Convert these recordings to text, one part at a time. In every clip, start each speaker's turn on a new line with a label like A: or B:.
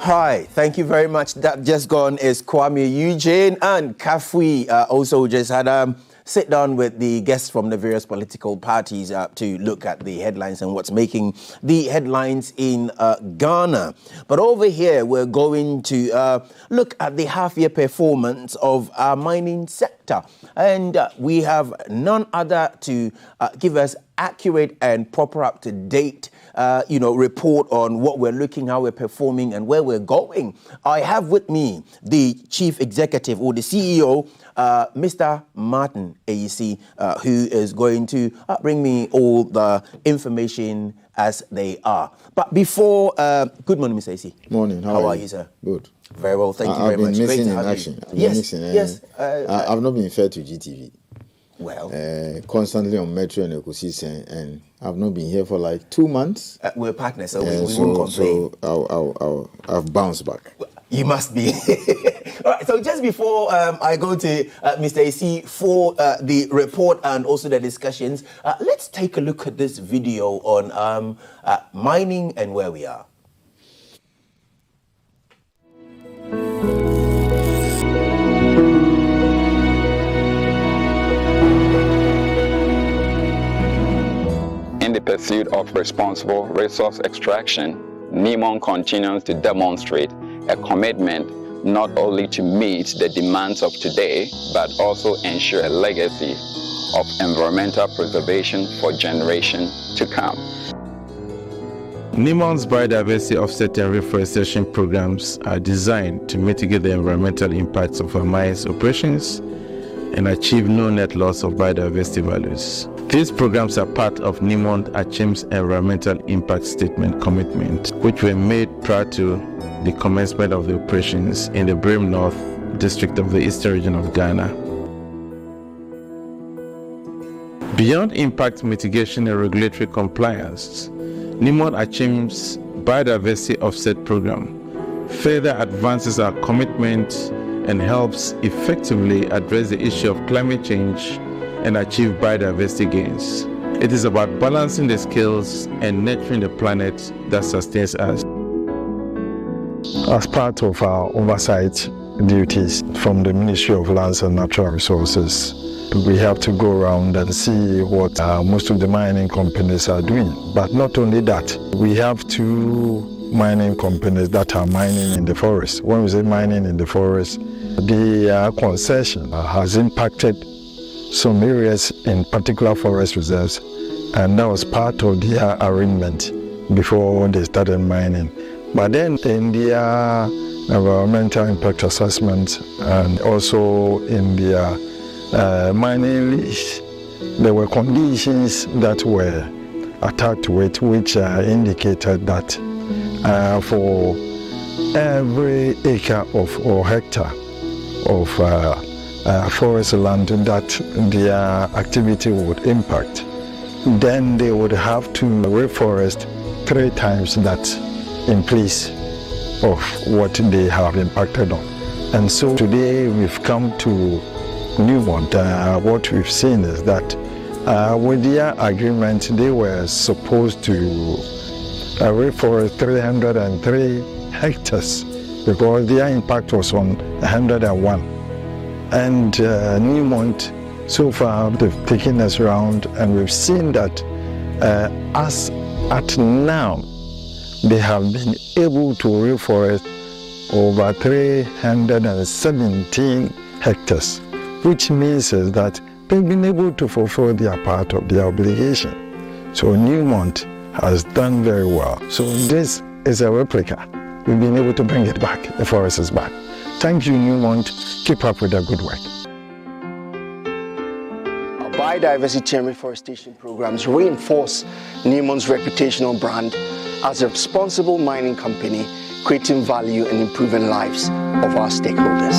A: Hi, thank you very much. That just gone is Kwame Eugene and Kafui. Also just had sit down with the guests from the various political parties to look at the headlines and what's making the headlines in Ghana. But over here, we're going to look at the half-year performance of our mining sector. And we have none other to give us accurate and proper up-to-date report on what we're looking, how we're performing, and where we're going. I have with me the Chief Executive or the CEO, Mr. Martin Ayisi, who is going to bring me all the information as they are. But before, good morning, Mr. Ayisi.
B: Morning.
A: How are you, sir?
B: Good.
A: Very well, thank you very much.
B: I've been missing
A: Great to
B: in
A: have
B: action.
A: you. Yes.
B: I've not been fair to GTV.
A: Well,
B: constantly on Metro and Ecosystem, and I've not been here for like 2 months.
A: We're partners, so we won't complain.
B: So I've bounced back.
A: You must be. All right, so just before I go to Mr. AC for the report and also the discussions, let's take a look at this video on mining and where we are.
C: In the pursuit of responsible resource extraction, Nimon continues to demonstrate a commitment not only to meet the demands of today, but also ensure a legacy of environmental preservation for generations to come.
D: Nimon's biodiversity offset and reforestation programs are designed to mitigate the environmental impacts of our mines operations and achieve no net loss of biodiversity values. These programs are part of Nimon Achim's environmental impact statement commitment, which were made prior to the commencement of the operations in the Brim North district of the Eastern region of Ghana. Beyond impact mitigation and regulatory compliance, Nimon Achim's biodiversity offset program further advances our commitment and helps effectively address the issue of climate change and achieve biodiversity gains. It is about balancing the scales and nurturing the planet that sustains us.
E: As part of our oversight duties from the Ministry of Lands and Natural Resources, we have to go around and see what most of the mining companies are doing. But not only that, we have 2 mining companies that are mining in the forest. When we say mining in the forest, the concession has impacted some areas in particular forest reserves, and that was part of their arrangement before they started mining. But then in their environmental impact assessment and also in their mining lease, there were conditions that were attached to it which indicated that for every acre of or hectare of forest land that their activity would impact, then they would have to reforest 3 times that in place of what they have impacted on. And so today we've come to Newmont. What we've seen is that with their agreement, they were supposed to reforest 303 hectares because their impact was on 101. And Newmont, so far, they've taken us around and we've seen that as at now, they have been able to reforest over 317 hectares, which means that they've been able to fulfill their part of their obligation. So Newmont has done very well. So this is a replica. We've been able to bring it back. The forest is back. Thank you, Newmont. Keep up with the good work.
F: Our biodiversity and reforestation programs reinforce Newmont's reputational brand as a responsible mining company, creating value and improving lives of our stakeholders.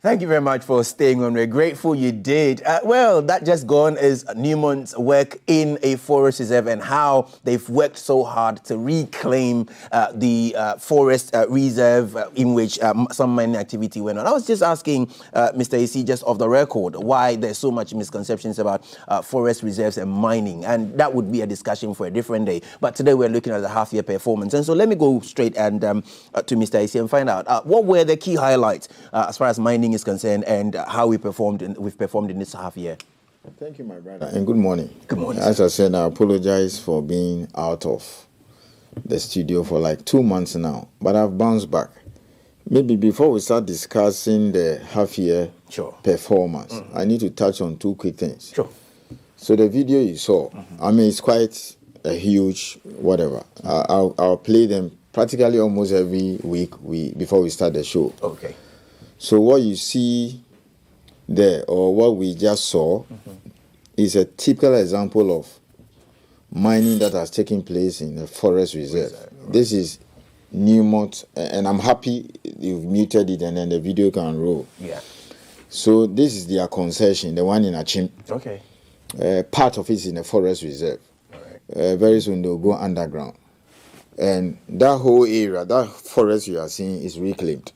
A: Thank you very much for staying on. We're grateful you did. Well, that just gone is Newmont's work in a forest reserve and how they've worked so hard to reclaim the forest reserve in which some mining activity went on. I was just asking Mr. Ayisi, just off the record, why there's so much misconceptions about forest reserves and mining. And that would be a discussion for a different day. But today we're looking at the half-year performance. And so let me go straight and to Mr. Ayisi and find out what were the key highlights as far as mining is concerned and how we've performed in this half year.
B: Thank you, my brother, and good morning.
A: Good morning.
B: As I said, I apologize for being out of the studio for like 2 months now, but I've bounced back. Maybe before we start discussing the half-year performance, I need to touch on 2 quick things.
A: Sure.
B: So the video you saw, I mean, it's quite a huge whatever. I'll play them practically almost every week before we start the show.
A: Okay.
B: So what you see there, or what we just saw, is a typical example of mining that has taken place in a forest reserve. Right. This is Newmont, and I'm happy you've muted it and then the video can roll.
A: Yeah.
B: So this is their concession, the one in Achim.
A: Okay.
B: Part of it is in a forest reserve.
A: Right.
B: Very soon they'll go underground. And that whole area, that forest you are seeing is reclaimed.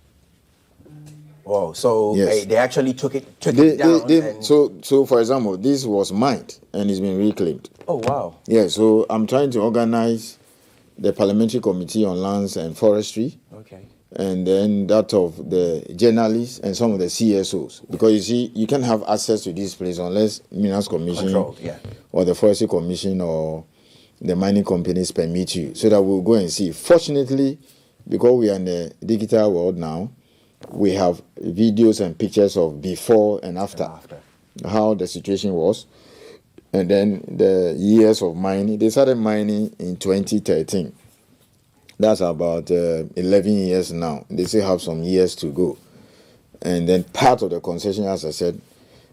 A: Wow, so
B: yes.
A: They actually took it down.
B: So for example, this was mined and it's been reclaimed.
A: Oh, wow.
B: Yeah, so I'm trying to organize the Parliamentary Committee on Lands and Forestry.
A: Okay.
B: And then that of the journalists and some of the CSOs. Because you see, you can't have access to this place unless Minerals Commission or the Forestry Commission or the mining companies permit you. So that we'll go and see. Fortunately, because we are in the digital world now, we have videos and pictures of before and after, how the situation was. And then the years of mining. They started mining in 2013. That's about 11 years now. They still have some years to go. And then part of the concession, as I said,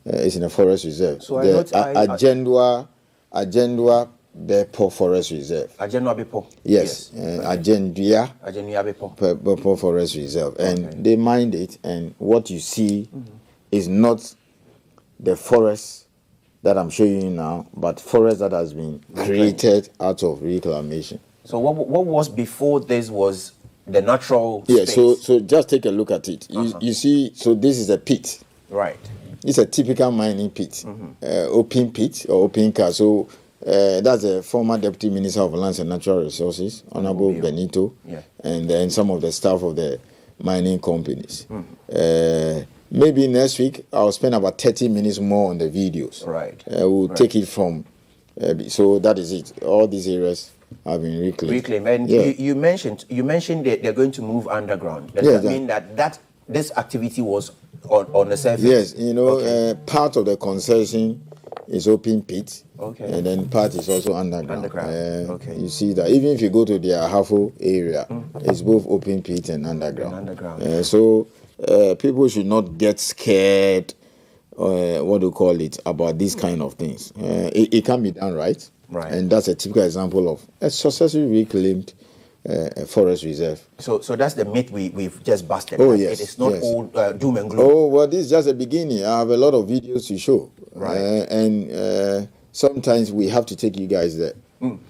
B: is in a forest reserve. So the Agenda Bepo Forest Reserve.
A: Agenda Bepo?
B: Yes. Agenda Bepo Forest Reserve. And they mined it, and what you see is not the forest that I'm showing you now, but forest that has been created out of reclamation.
A: So what was before this was the natural space?
B: Yeah, so just take a look at it. You see, so this is a pit.
A: Right.
B: It's a typical mining pit, open pit or open cast. So that's the former Deputy Minister of Lands and Natural Resources, Honorable Benito, and then some of the staff of the mining companies. Maybe next week I'll spend about 30 minutes more on the videos.
A: Right.
B: We'll take it from, so that is it. All these areas have been reclaimed.
A: And you mentioned that they're going to move underground. Does that mean that this activity was on the surface?
B: Yes, you know, part of the concession is open pit, and then part is also underground. You see that even if you go to their Ahafo area, it's both open pit and underground. So people should not get scared, what do you call it, about these kind of things. It can be done right. And that's a typical example of a successfully reclaimed forest reserve.
A: So that's the myth we've just busted.
B: Oh, yes.
A: It's not all doom and gloom.
B: Oh, well, this is just the beginning. I have a lot of videos to show. And sometimes we have to take you guys there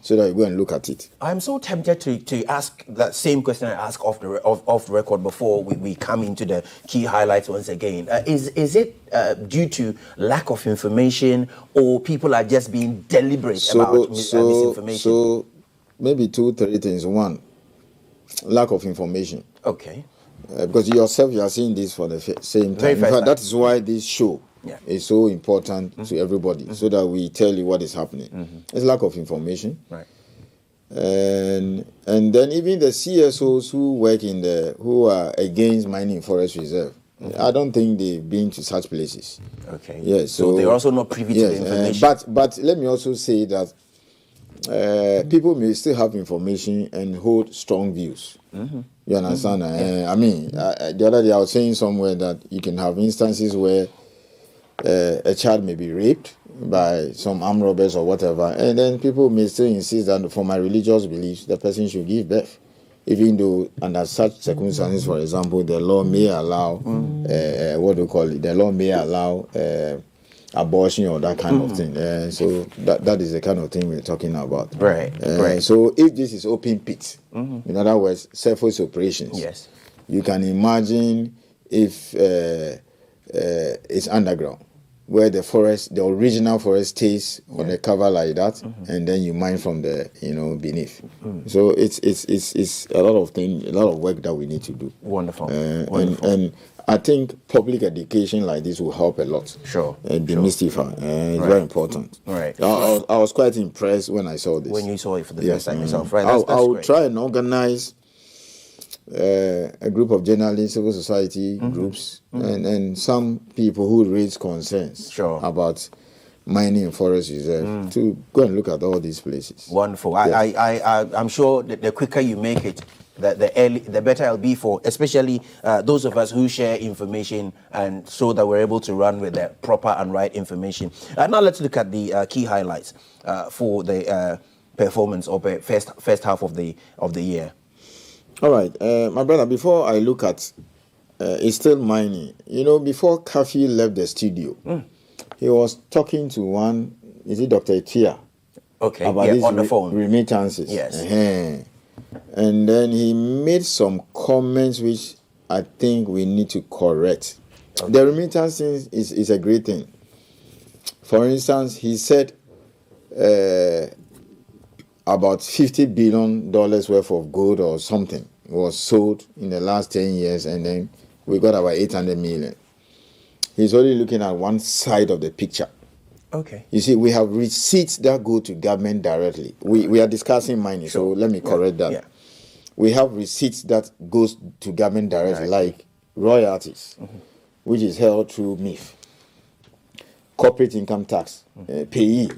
B: so that you go and look at it.
A: I'm so tempted to ask that same question I asked off the record before we come into the key highlights once again. Is it due to lack of information, or people are just being deliberate about misinformation?
B: So maybe 2-3 things. One, lack of information.
A: Okay.
B: Because yourself, you are seeing this for the same time. In fact, that is why this show is so important to everybody, so that we tell you what is happening. It's lack of information.
A: Right.
B: And then even the CSOs who are against mining forest reserve, I don't think they've been to such places.
A: Okay.
B: Yes.
A: So they're also not privy to the information.
B: But let me also say that people may still have information and hold strong views. You understand? I mean, the other day I was saying somewhere that you can have instances where a child may be raped by some armed robbers or whatever, and then people may still insist that for my religious beliefs, the person should give birth. even though under such circumstances, for example, the law may allow, the law may allow abortion or that kind of thing. So that is the kind of thing we're talking about.
A: Right.
B: So if this is open pit, in other words, surface operations,
A: yes,
B: you can imagine if it's underground, where the forest, the original forest stays on the cover like that, and then you mine from the beneath. So it's a lot of things, a lot of work that we need to do.
A: Wonderful.
B: And I think public education like this will help a lot.
A: Sure.
B: Demystify. It's very important.
A: Right.
B: I was quite impressed when I saw this.
A: When you saw it for the first time yourself, right?
B: I'll try and organize a group of journalists, civil society groups, and some people who raise concerns about mining and forest reserve to go and look at all these places.
A: Wonderful. Yes. I'm sure that the quicker you make it, the better it'll be for especially those of us who share information, and so that we're able to run with the proper and right information. Now let's look at the key highlights for the performance of the first half of the year.
B: All right, my brother, before I look at it's still mining. Before Kafi left the studio, he was talking to one, is it Dr. Tia?
A: Okay,
B: about these
A: on the phone.
B: Remittances.
A: Yes.
B: And then he made some comments which I think we need to correct. Okay. The remittances is a great thing. For instance, he said about $50 billion worth of gold or something was sold in the last 10 years, and then we got about 800 million. He's only looking at one side of the picture.
A: Okay.
B: You see, we have receipts that go to government directly. We are discussing mining, so let me correct that. Yeah. We have receipts that goes to government directly, like royalties, which is held through MIF, corporate income tax, pay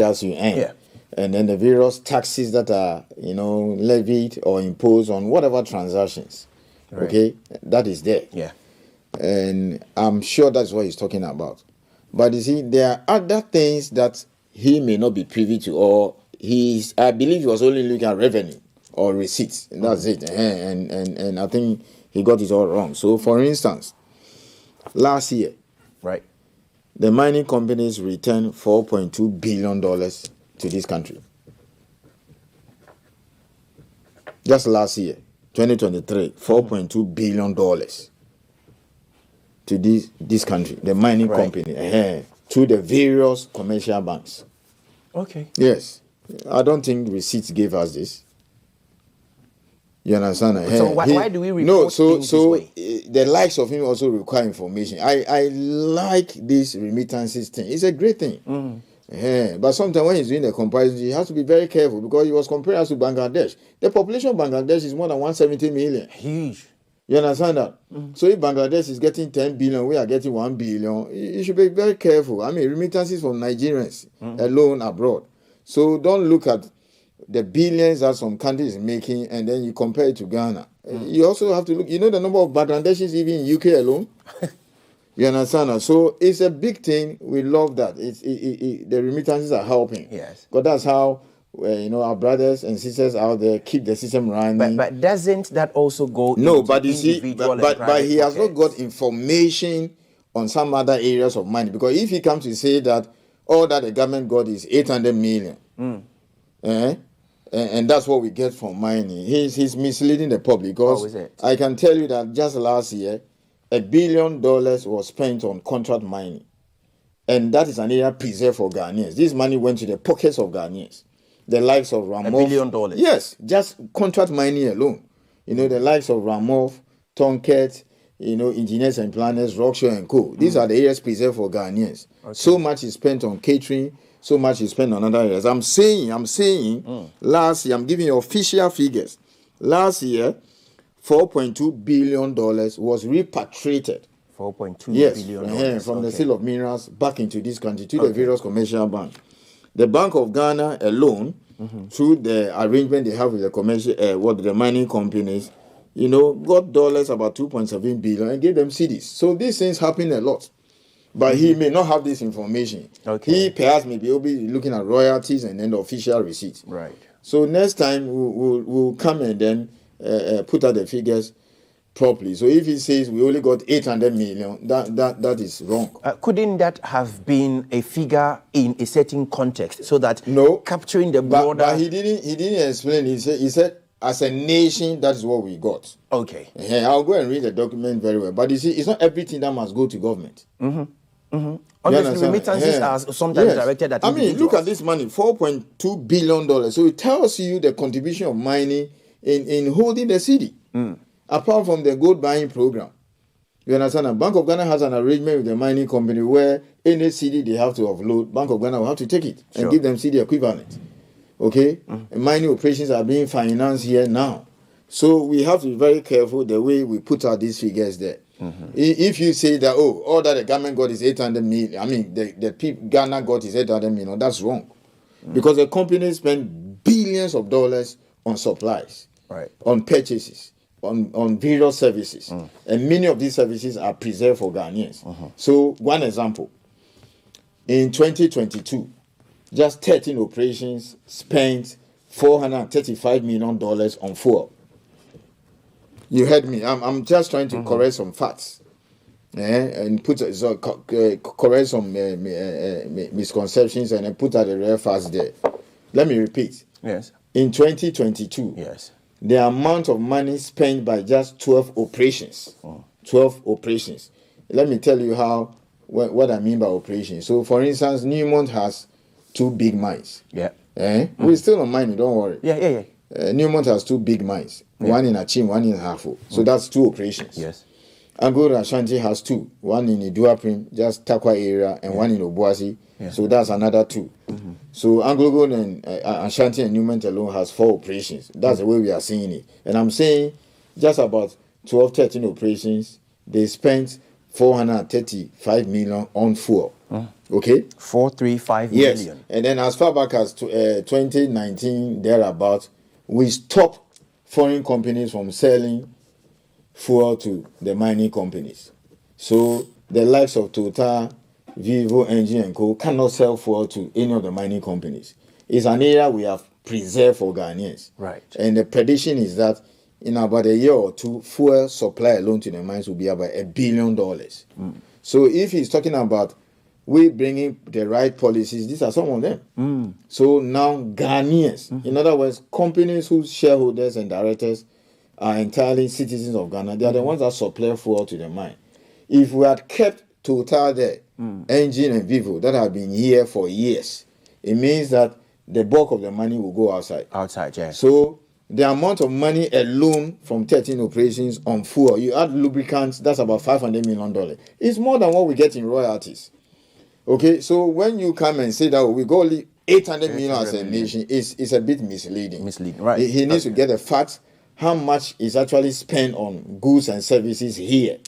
B: as you earn. Yeah. And then the various taxes that are, levied or imposed on whatever transactions. Right. Okay, that is there.
A: Yeah.
B: And I'm sure that's what he's talking about. But you see, there are other things that he may not be privy to, or I believe he was only looking at revenue or receipts. And that's it. And I think he got it all wrong. So, for instance, last year,
A: right,
B: the mining companies returned $4.2 billion to this country. Just last year, 2023, $4.2 billion to this country, the mining company, through the various commercial banks.
A: Okay.
B: Yes. I don't think receipts gave us this. You understand?
A: So why do we report things this way?
B: The likes of him also require information. I like this remittances thing. It's a great thing. But sometimes when he's doing the comparison, he has to be very careful, because he was comparing us to Bangladesh. The population of Bangladesh is more than 170 million.
A: Huge.
B: You understand that? So if Bangladesh is getting 10 billion, we are getting 1 billion. You should be very careful. Remittances from Nigerians alone abroad. So don't look at the billions that some countries is making and then you compare it to Ghana. You also have to look, the number of Bangladeshis even in UK alone? You understand that? So it's a big thing. We love that. The remittances are helping.
A: Yes.
B: Because that's how our brothers and sisters out there keep the system running.
A: But doesn't that also go?
B: No, but you see, but he has not got information on some other areas of money. Because if he comes to say that all that the government got is 800 million, and that's what we get from mining, he's misleading the public. Because I can tell you that just last year, $1 billion was spent on contract mining, and that is an area preserved for Ghanaians. This money went to the pockets of Ghanaians. The likes of Ramoff.
A: $1 billion.
B: Yes, just contract mining alone. The likes of Ramoff, Tonket, engineers and planners, Rockshore and Co. These are the areas preserved for Ghanaians. Okay. So much is spent on catering, so much is spent on other areas. I'm saying, last year, I'm giving you official figures. Last year, $4.2 billion was repatriated.
A: $4.2 billion.
B: From the sale of minerals back into this country to the various commercial banks. The Bank of Ghana alone, through the arrangement they have with the commercial, the mining companies, got dollars about 2.7 billion and gave them cedis. So these things happen a lot. But he may not have this information.
A: Okay.
B: He perhaps maybe will be looking at royalties and then the official receipts.
A: Right.
B: So next time we'll come and then put out the figures properly. So if he says we only got 800 million, that is wrong.
A: Couldn't that have been a figure in a certain context so that capturing the broader...
B: But he didn't explain. He said as a nation, that is what we got.
A: Okay.
B: I'll go and read the document very well. But you see, it's not everything that must go to government.
A: Obviously, remittances are sometimes directed at individuals.
B: Look at this money, $4.2 billion. So it tells you the contribution of mining in holding the city. Apart from the gold buying program. You understand? And Bank of Ghana has an arrangement with the mining company where any city they have to offload, Bank of Ghana will have to take it and give them city equivalent. Okay? And mining operations are being financed here now. So we have to be very careful the way we put out these figures there. If you say that, all that the government got is 800 million, I mean, the people Ghana got is 800 million, that's wrong. Because the company spent billions of dollars on supplies, on purchases, on various services. And many of these services are preserved for Ghanaians. So, one example, in 2022, just 13 operations spent $435 million on fuel. You heard me. I'm just trying to correct some facts and correct some misconceptions and put out the real facts there. Let me repeat.
A: Yes.
B: In 2022, the amount of money spent by just 12 operations. 12 operations. Let me tell you what I mean by operations. So, for instance, Newmont has 2 big mines. We're still on mining, don't worry. Newmont has 2 big mines. One in Achim, one in Hafo. So that's 2 operations.
A: Yes.
B: Anglo Ashanti has 2. One in Iduaprim, just Takwa area, and one in Obuasi. So that's another 2. So Anglo and Ashanti and Newmont alone has 4 operations. That's the way we are seeing it. And I'm saying just about 12, 13 operations, they spent 435 million on fuel. Okay?
A: 435 million.
B: And then as far back as 2019, thereabout, we stopped foreign companies from selling fuel to the mining companies. So the likes of Total, Vivo, Engie and Co. cannot sell fuel to any of the mining companies. It's an area we have preserved for Ghanaians. And the prediction is that in about a year or 2, fuel supply alone to the mines will be about $1 billion. So if he's talking about we bringing the right policies, these are some of them. So now Ghanaians, in other words, companies whose shareholders and directors are entirely citizens of Ghana, they are the ones that supply fuel to the mine. If we had kept Total there, Engie and Vivo that have been here for years, it means that the bulk of the money will go outside. So the amount of money alone from 13 operations on fuel, you add lubricants, that's about $500 million. It's more than what we get in royalties. Okay, so when you come and say that we got only 800 million as a nation, it's a bit misleading. He needs to get the facts, how much is actually spent on goods and services here.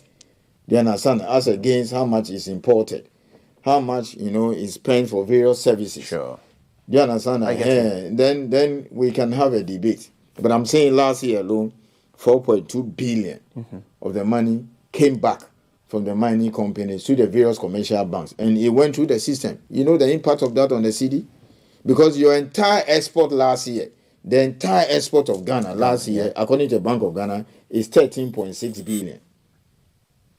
B: Do you understand? As against how much is imported. How much, is spent for various services. Do you understand? Then we can have a debate. But I'm saying last year alone, 4.2 billion of the money came back from the mining companies to the various commercial banks. And it went through the system. You know the impact of that on the city? Because your entire export last year, the entire export of Ghana last year, according to the Bank of Ghana, is 13.6 billion.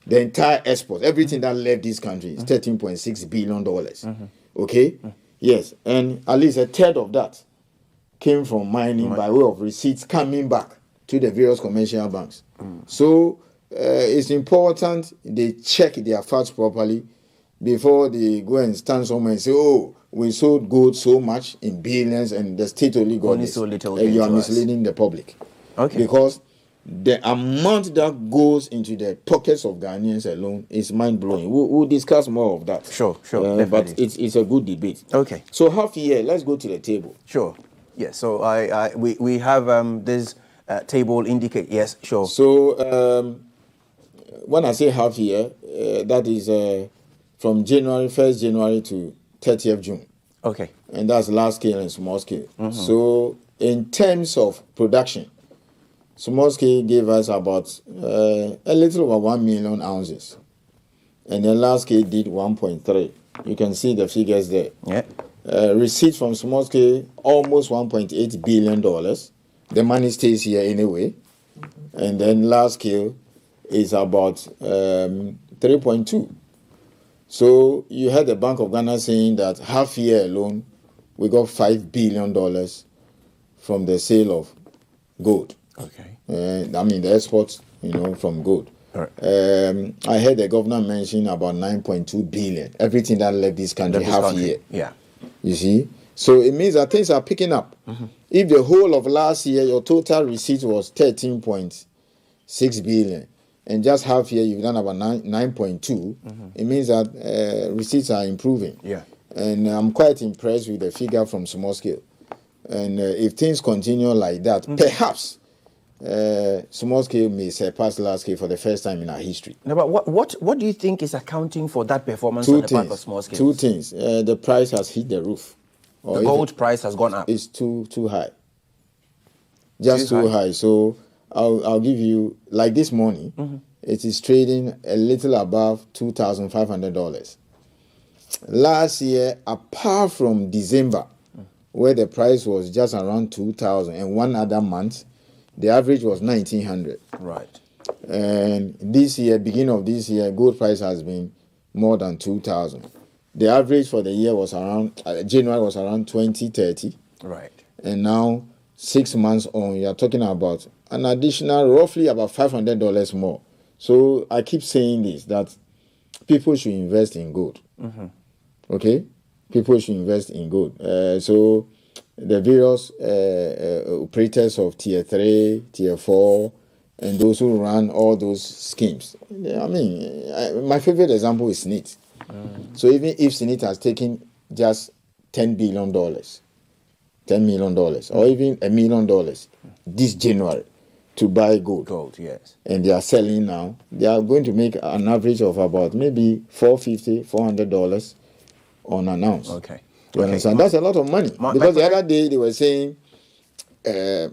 B: The entire export, everything that left this country is $13.6 billion. Okay? Yes. And at least a third of that came from mining by way of receipts coming back to the various commercial banks. So, it's important they check their facts properly before they go and stand somewhere and say, we sold gold so much in billions and the state only got this.
A: So little
B: you are misleading the public. Because the amount that goes into the pockets of Ghanaians alone is mind-blowing. We'll discuss more of that.
A: Sure.
B: But it's a good debate. So half year, let's go to the table.
A: Yes, so we have this table indicate, yes, sure.
B: So when I say half year, that is from 1st January to 30th June. And that's large scale and small scale. So in terms of production, small scale gave us about a little over 1 million ounces. And then large scale did 1.3. You can see the figures there. Receipts from small scale, almost $1.8 billion. The money stays here anyway. and then large scale is about 3.2. So you heard the Bank of Ghana saying that half year alone, we got $5 billion from the sale of gold.
A: Okay.
B: I mean the exports, from gold.
A: Right.
B: I heard the governor mention about 9.2 billion. Everything that left this country year.
A: Yeah.
B: You see? So it means that things are picking up. Mm-hmm. If the whole of last year, your total receipt was 13.6 billion, and just half year you've done about 9.2, it means that receipts are improving.
A: Yeah.
B: And I'm quite impressed with the figure from small scale. And if things continue like that, perhaps small scale may surpass large scale for the first time in our history.
A: No, but what do you think is accounting for that performance on the part of small scale?
B: Two things. The price has hit the roof.
A: The gold price has gone up.
B: It's too high. Just too high. So I'll give you, like this morning, it is trading a little above $2,500. Last year, apart from December, where the price was just around 2,000, and one other month, the average was 1,900.
A: Right.
B: And this year, beginning of this year, gold price has been more than 2,000. The average for the year was around, January was around 2030.
A: Right.
B: And now, 6 months on, you are talking about an additional roughly about $500 more. So I keep saying this, that people should invest in gold. Okay? People should invest in gold. So the various operators of Tier 3, Tier 4, and those who run all those schemes. I mean, my favorite example is SNIT. So even if SNIT has taken just $10 billion, $10 million, or even $1 million this January to buy gold.
A: Gold, yes.
B: And they are selling now, they are going to make an average of about maybe $450, $400 on an ounce.
A: Okay.
B: You understand? That's a lot of money. Because the other day they were saying they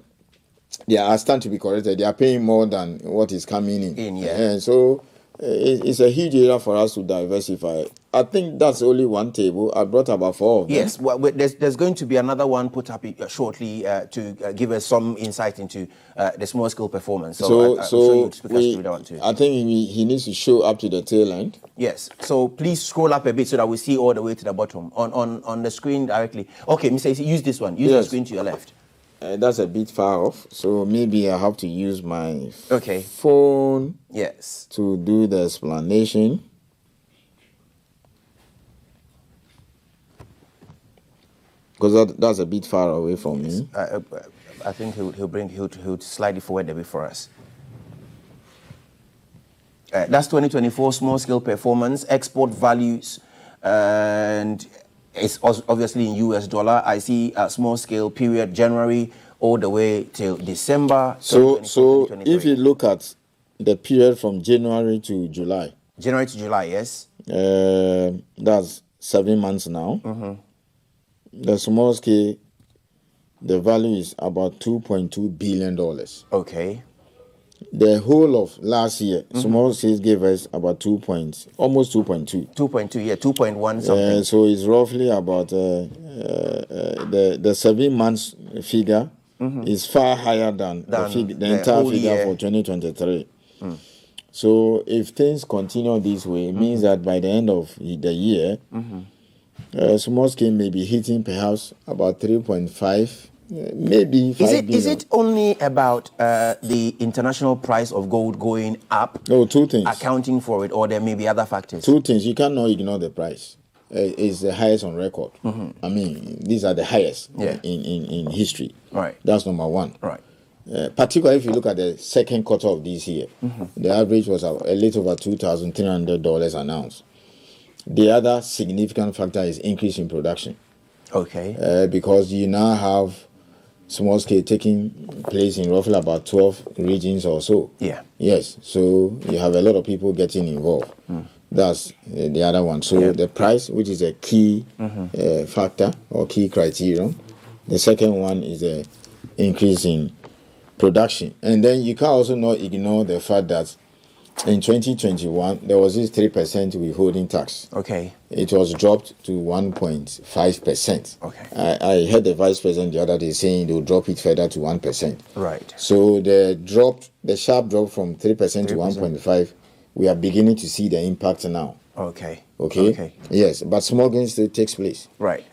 B: are stand to be corrected. They are paying more than what is coming in. And so it's a huge area for us to diversify. I think that's only one table. I brought about 4 of them.
A: Yes, well, there's going to be another one put up shortly to give us some insight into the small scale performance. So you'd speak us through that one too.
B: I think he needs to show up to the tail end.
A: Yes. So please scroll up a bit so that we see all the way to the bottom on the screen directly. Okay, Mr. Ayisi, use this one. Use the screen to your left.
B: That's a bit far off, so maybe I have to use my phone to do the explanation. Because that's a bit far away from me.
A: I think he'll slide it forward a bit for us. That's 2024 small scale performance, export values, and it's obviously in US dollar. I see a small scale period January all the way till December.
B: So if you look at the period from January to July.
A: January to July, yes.
B: That's 7 months now. The small scale, the value is about $2.2 billion.
A: Okay.
B: The whole of last year, small scale gave us about almost 2.2.
A: 2.2, yeah, 2.1 something.
B: So it's roughly about the 7 months figure is far higher than the entire figure for 2023. So if things continue this way, it means that by the end of the year, small scale may be hitting perhaps about 3.5. Maybe 5 billion.
A: Is it only about the international price of gold going up?
B: No, 2 things.
A: Accounting for it, or there may be other factors?
B: 2 things. You cannot ignore the price. It's the highest on record. I mean, these are the highest in history.
A: Right.
B: That's number one.
A: Right.
B: Particularly if you look at the second quarter of this year, the average was a little over $2,300 an ounce. The other significant factor is increase in production.
A: Okay.
B: Because you now have small scale taking place in roughly about 12 regions or so.
A: Yeah.
B: Yes. So you have a lot of people getting involved. That's the other one. So the price, which is a key factor or key criterion. The second one is the increase in production. And then you can also not ignore the fact that in 2021, there was this 3% withholding tax.
A: Okay.
B: It was dropped to 1.5%.
A: Okay.
B: I heard the vice president the other day saying they'll drop it further to 1%.
A: Right.
B: So the sharp drop from 3% to 1.5%, we are beginning to see the impact now.
A: Okay.
B: Okay. Yes, but smuggling still takes place.
A: Right.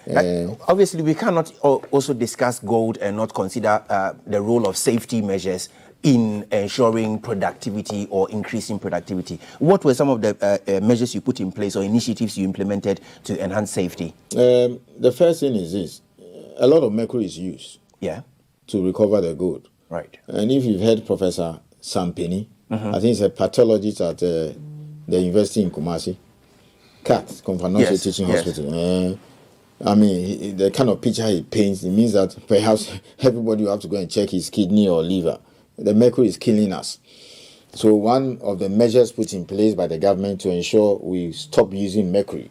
A: Obviously, we cannot also discuss gold and not consider the role of safety measures in ensuring productivity or increasing productivity. What were some of the measures you put in place or initiatives you implemented to enhance safety?
B: The first thing is this. A lot of mercury is used to recover the gold.
A: Right.
B: And if you've heard Professor Sampini, I think he's a pathologist at the university in Kumasi, Teaching Hospital. I mean, the kind of picture he paints, it means that perhaps everybody will have to go and check his kidney or liver. The mercury is killing us. So one of the measures put in place by the government to ensure we stop using mercury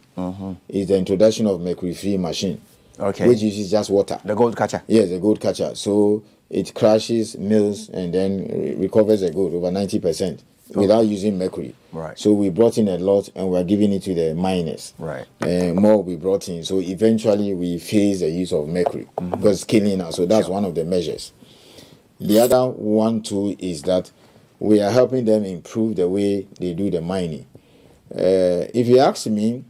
B: is the introduction of mercury-free machine, which uses just water.
A: The gold catcher.
B: Yes, the gold catcher. So it crushes, mills, and then recovers the gold over 90% without using mercury.
A: Right.
B: So we brought in a lot, and we're giving it to the miners.
A: Right.
B: More will be brought in. So eventually we phase the use of mercury because it's killing us. So that's one of the measures. The other one too is that we are helping them improve the way they do the mining. If you ask me,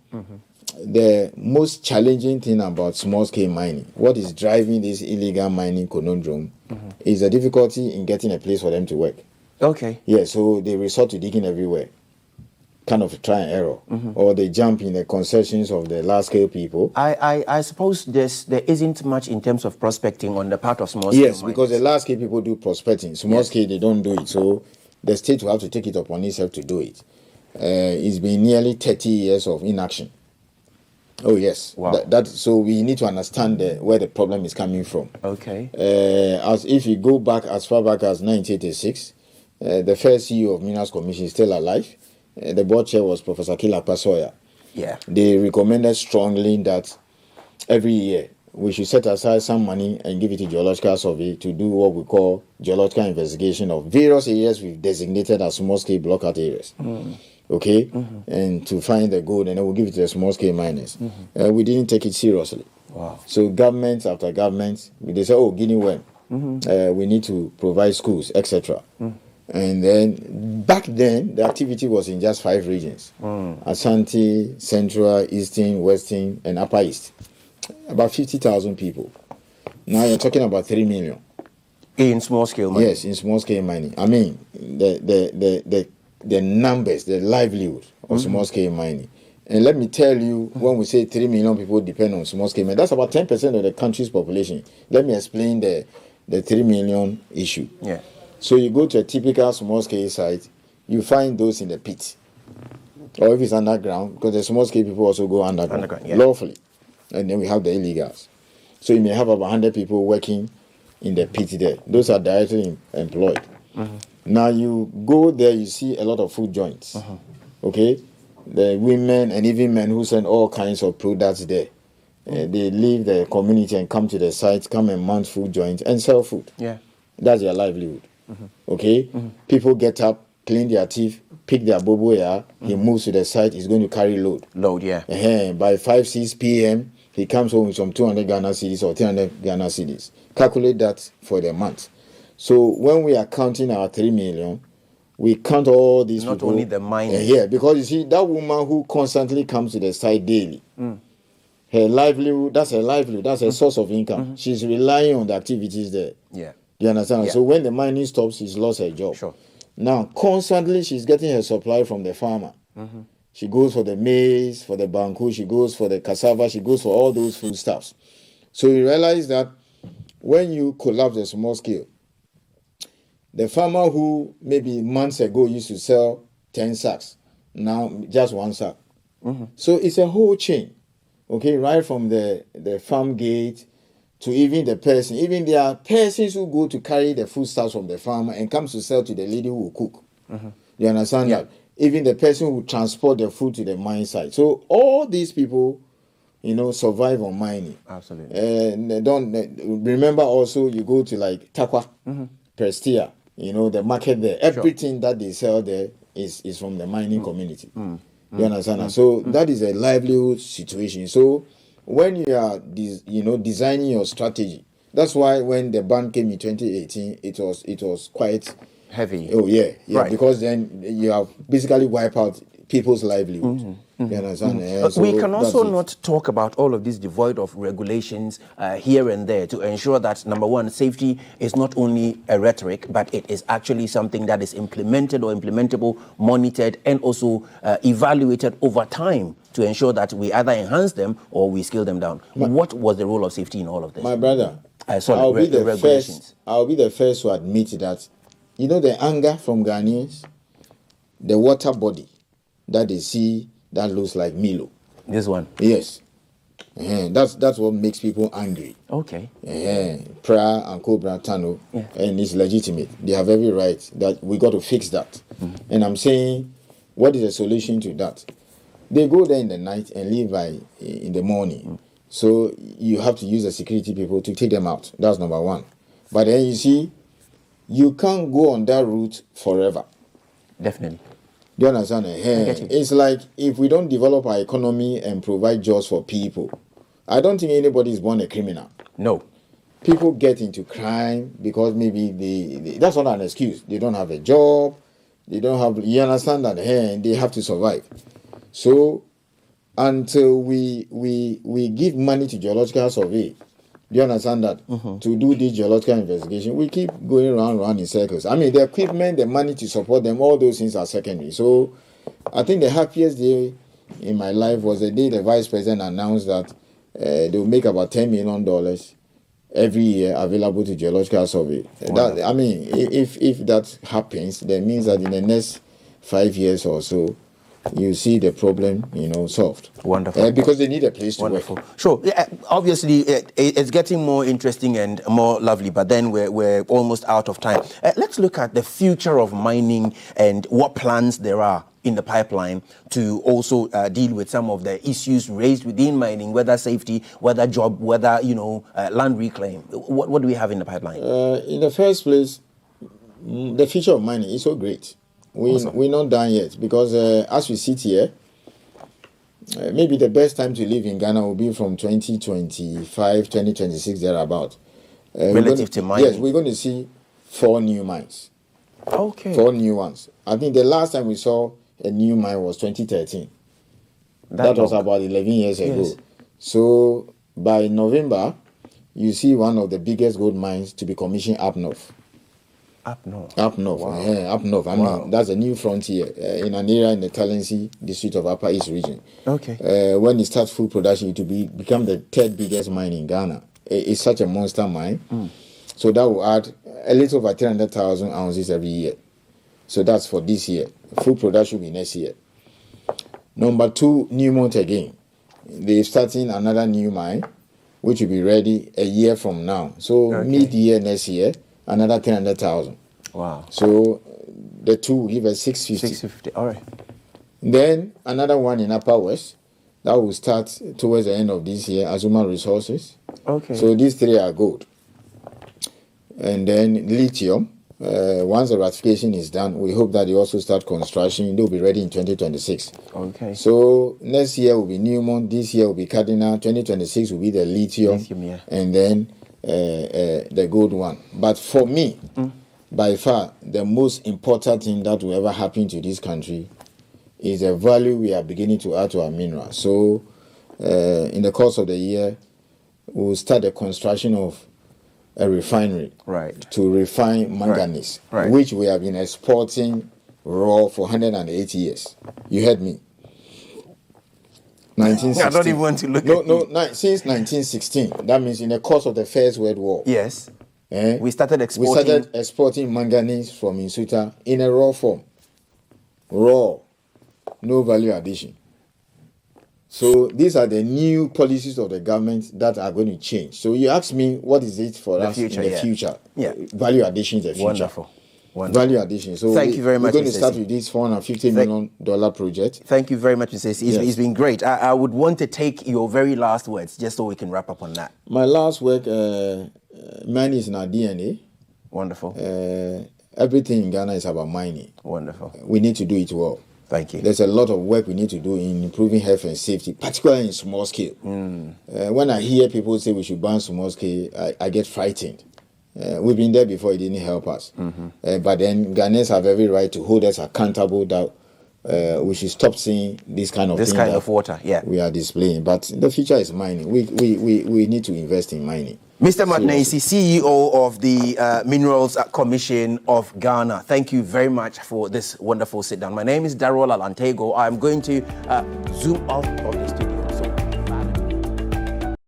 B: the most challenging thing about small-scale mining, what is driving this illegal mining conundrum, is the difficulty in getting a place for them to work.
A: Okay.
B: Yeah, so they resort to digging everywhere, kind of try and error, or they jump in the concessions of the large-scale people.
A: I suppose there isn't much in terms of prospecting on the part of small-scale
B: Yes,
A: miners.
B: because the large-scale people do prospecting. Small-scale, they don't do it. So the state will have to take it upon itself to do it. It's been nearly 30 years of inaction. Oh, yes.
A: Wow.
B: So we need to understand where the problem is coming from.
A: Okay.
B: As if you go back as far back as 1986, the first CEO of Minerals Commission is still alive. The board chair was Professor Kilapa Sawyer.
A: Yeah.
B: They recommended strongly that every year we should set aside some money and give it to Geological Survey to do what we call geological investigation of various areas we've designated as small-scale blockout areas. Okay? And to find the gold, and then we'll give it to the small-scale miners. We didn't take it seriously.
A: Wow.
B: So government after government, they say, Guinea when? We need to provide schools, etc. And then, back then, the activity was in just 5 regions. Ashanti, Central, Eastern, Western, and Upper East. About 50,000 people. Now you're talking about 3 million.
A: In small-scale mining?
B: Yes, in small-scale mining. I mean, the numbers, the livelihood of small-scale mining. And let me tell you, when we say 3 million people depend on small-scale mining, that's about 10% of the country's population. Let me explain the 3 million issue.
A: Yeah.
B: So you go to a typical small-scale site, you find those in the pit. Or if it's underground, because the small-scale people also go underground lawfully. And then we have the illegals. So you may have about 100 people working in the pit there. Those are directly employed. Now you go there, you see a lot of food joints. Okay? The women and even men who send all kinds of products there. They leave the community and come to the site, come and mount food joints and sell food.
A: Yeah.
B: That's their livelihood. Okay? People get up, clean their teeth, pick their bobo, he moves to the site, he's going to carry load. By 5, 6 p.m., he comes home with some 200 Ghana cedis or 300 Ghana cedis. Calculate that for the month. So when we are counting our 3 million, we count all these people.
A: Not only the miners.
B: Because you see, that woman who constantly comes to the site daily, her livelihood, that's her source of income. She's relying on the activities there.
A: Yeah.
B: You understand?
A: Yeah.
B: So when the mining stops, she's lost her job.
A: Sure.
B: Now, constantly, she's getting her supply from the farmer. She goes for the maize, for the banku, she goes for the cassava, she goes for all those foodstuffs. So you realize that when you collapse the small scale, the farmer who maybe months ago used to sell 10 sacks, now just 1 sack. So it's a whole chain, okay, right from the farm gate to even the person. Even there are persons who go to carry the foodstuffs from the farmer and comes to sell to the lady who will cook. You understand that? Even the person who transport the food to the mine site. So all these people, survive on mining.
A: Absolutely.
B: Remember also, you go to like Takwa, Prestia, the market there. Everything that they sell there is from the mining community. You understand? So that is a livelihood situation. So when you are designing your strategy, that's why when the ban came in 2018, it was quite
A: heavy.
B: Oh yeah,
A: right.
B: Because then you have basically wiped out people's livelihood. You understand?
A: So we can also not talk about all of this devoid of regulations here and there to ensure that, number one, safety is not only a rhetoric, but it is actually something that is implemented or implementable, monitored, and also evaluated over time to ensure that we either enhance them or we scale them down. What was the role of safety in all of this?
B: My brother,
A: I'll be the
B: first to admit that, the anger from Ghanaians, the water body that they see that looks like Milo.
A: This one?
B: Yes. That's what makes people angry.
A: Okay.
B: Pra and Cobra Tano, and it's legitimate. They have every right that we got to fix that. And I'm saying, what is the solution to that? They go there in the night and leave in the morning. So you have to use the security people to take them out. That's number one. But then you see, you can't go on that route forever.
A: Definitely.
B: Do you understand? It's like if we don't develop our economy and provide jobs for people, I don't think anybody is born a criminal.
A: No.
B: People get into crime because maybe that's not an excuse. They don't have a job. They don't have. You understand that? They have to survive. So until we give money to geological survey, do you understand that? To do this geological investigation, we keep going around in circles. I mean, the equipment, the money to support them, all those things are secondary. So I think the happiest day in my life was the day the vice president announced that they will make about $10 million every year available to geological survey. If that happens, that means that in the next 5 years or so, you see the problem, solved.
A: Wonderful.
B: Because they need a place to work.
A: Sure. Yeah, obviously, it's getting more interesting and more lovely, but then we're almost out of time. Let's look at the future of mining and what plans there are in the pipeline to also deal with some of the issues raised within mining, whether safety, whether job, whether, land reclaim. What do we have in the pipeline?
B: In the first place, the future of mining is so great. We're not done yet because as we sit here, maybe the best time to live in Ghana will be from 2025, 2026, thereabout.
A: Relative to mining?
B: Yes, we're going to see 4 new mines.
A: Okay.
B: 4 new ones. I think the last time we saw a new mine was 2013. That was about 11 years ago. So by November, you see one of the biggest gold mines to be commissioned up north.
A: Up north.
B: Wow. Up north. I mean, that's a new frontier in an area in the Talensi district of Upper East region.
A: Okay.
B: When it starts full production, it will become the 3rd biggest mine in Ghana. It's such a monster mine. So that will add a little over 300,000 ounces every year. So that's for this year. Full production will be next year. Number 2, Newmont again. They're starting another new mine, which will be ready a year from now. So mid-year next year, another 300,000.
A: Wow.
B: So the 2 will give us 650.
A: 650, all right.
B: Then another one in Upper West that will start towards the end of this year, Azuma Resources.
A: Okay.
B: So these 3 are gold. And then lithium, once the ratification is done, we hope that they also start construction. They'll be ready in 2026.
A: Okay.
B: So next year will be Newmont, this year will be Cardinal, 2026 will be the lithium
A: yeah.
B: And then the gold one. But for me, by far, the most important thing that will ever happen to this country is the value we are beginning to add to our minerals. So in the course of the year, we'll start the construction of a refinery to refine manganese, which we have been exporting raw for 180 years. You heard me. 1916.
A: I don't even want to look at
B: No, since 1916. That means in the course of the First World War.
A: Yes. We started
B: exporting manganese from Insuta in a raw form. Raw. No value addition. So these are the new policies of the government that are going to change. So you ask me, what is it for us in the future?
A: Yeah.
B: Value addition is the future.
A: Wonderful.
B: Value addition. So
A: thank you very much.
B: We're going to start with this $450 million project.
A: Thank you very much, Mr. Ayisi. It's been great. I would want to take your very last words just so we can wrap up on that.
B: My last word, money is in our DNA.
A: Wonderful.
B: everything in Ghana is about mining.
A: Wonderful.
B: We need to do it well.
A: Thank you.
B: There's a lot of work we need to do in improving health and safety, particularly in small scale. When I hear people say we should ban small scale, I get frightened. We've been there before, it didn't help us. But then Ghanaians have every right to hold us accountable that we should stop seeing this kind of
A: water. Yeah,
B: we are displaying. But the future is mining. We need to invest in mining.
A: Mr. Martin Ayisi, CEO of the Minerals Commission of Ghana. Thank you very much for this wonderful sit down. My name is Darrell Alantego. I'm going to zoom off of the studio.